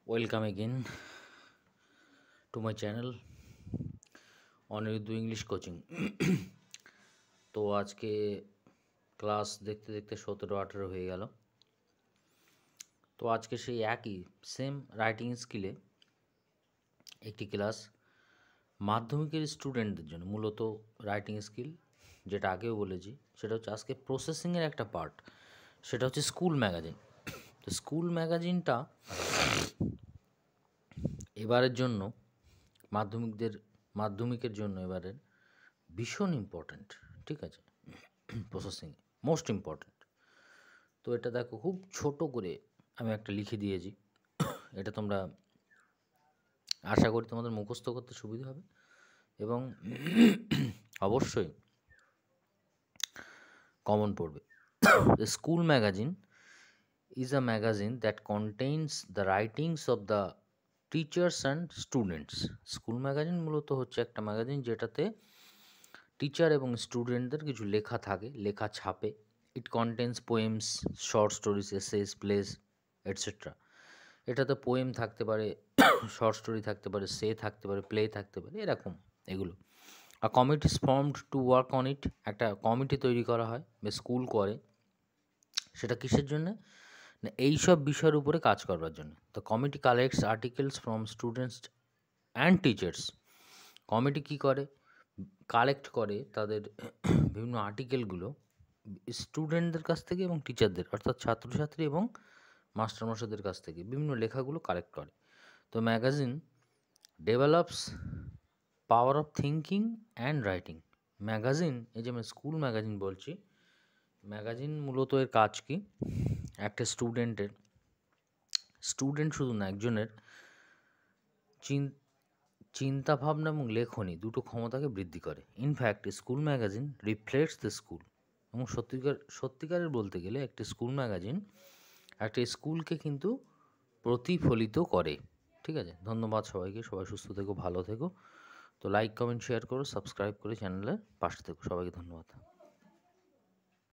Welcome again to my channel Aniruddha English coaching. তো আজকে class দেখতে দেখতে 17-18 হয়ে গেল। তো আজকে সেই একই সেম রাইটিং স্কিলে একটি ক্লাস মাধ্যমিকের স্টুডেন্টদের জন্য, মূলত রাইটিং স্কিল যেটা আগেও বলেছি, সেটা হচ্ছে আজকে প্রসেসিংয়ের একটা পার্ট, সেটা হচ্ছে স্কুল ম্যাগাজিন। তো স্কুল ম্যাগাজিনটা এবারের জন্য মাধ্যমিকের জন্য এবারের ভীষণ ইম্পর্ট্যান্ট, ঠিক আছে? Processing most important. তো এটা দেখো, খুব ছোট করে আমি একটা লিখে দিয়েছি। এটা তোমরা আশা করি তোমাদের মুখস্থ করতে সুবিধা হবে এবং অবশ্যই কমন পড়বে। The school magazine is a magazine that contains the writings of the teachers and students. School magazine মূলত হচ্ছে একটা ম্যাগাজিন যেটাতে টিচার এবং স্টুডেন্টদের কিছু লেখা থাকে, লেখা ছাপে। It contains poems, short stories, essays, plays etcetera. এটাতে পোয়েম থাকতে পারে, শর্ট স্টোরি থাকতে পারে, থাকতে পারে, প্লে থাকতে পারে, এরকম এগুলো। আর committee is formed to work on it. একটা কমিটি তৈরি করা হয় বা স্কুল করে, সেটা কিসের জন্যে? না, এইসব বিষয়ের উপরে কাজ করবার জন্য। তো committee collects articles from students and teachers. Committee কী করে? কালেক্ট করে তাদের বিভিন্ন আর্টিকেলগুলো স্টুডেন্টদের কাছ থেকে এবং টিচারদের, অর্থাৎ ছাত্রছাত্রী এবং মাস্টারমশাইদের কাছ থেকে বিভিন্ন লেখাগুলো কালেক্ট করে। তো magazine develops power of thinking and writing. Magazine, এই যে আমি স্কুল ম্যাগাজিন বলছি, ম্যাগাজিন মূলত এর কাজ কি? একটা স্টুডেন্ট শুধু না, একজনের চিন্তা ভাবনা এবং লেখনী দুটো ক্ষমতাকে বৃদ্ধি করে। In fact school magazine reflects the school. এবং সত্যিকারের বলতে গেলে একটি স্কুল ম্যাগাজিন একটা স্কুলকে কিন্তু প্রতিফলিত করে, ঠিক আছে? ধন্যবাদ সবাইকে, সবাই সুস্থ থেকো, ভালো থেকো। তো লাইক, কমেন্ট, শেয়ার করো, সাবস্ক্রাইব করে চ্যানেলের পাশে থেকো। সবাইকে ধন্যবাদ।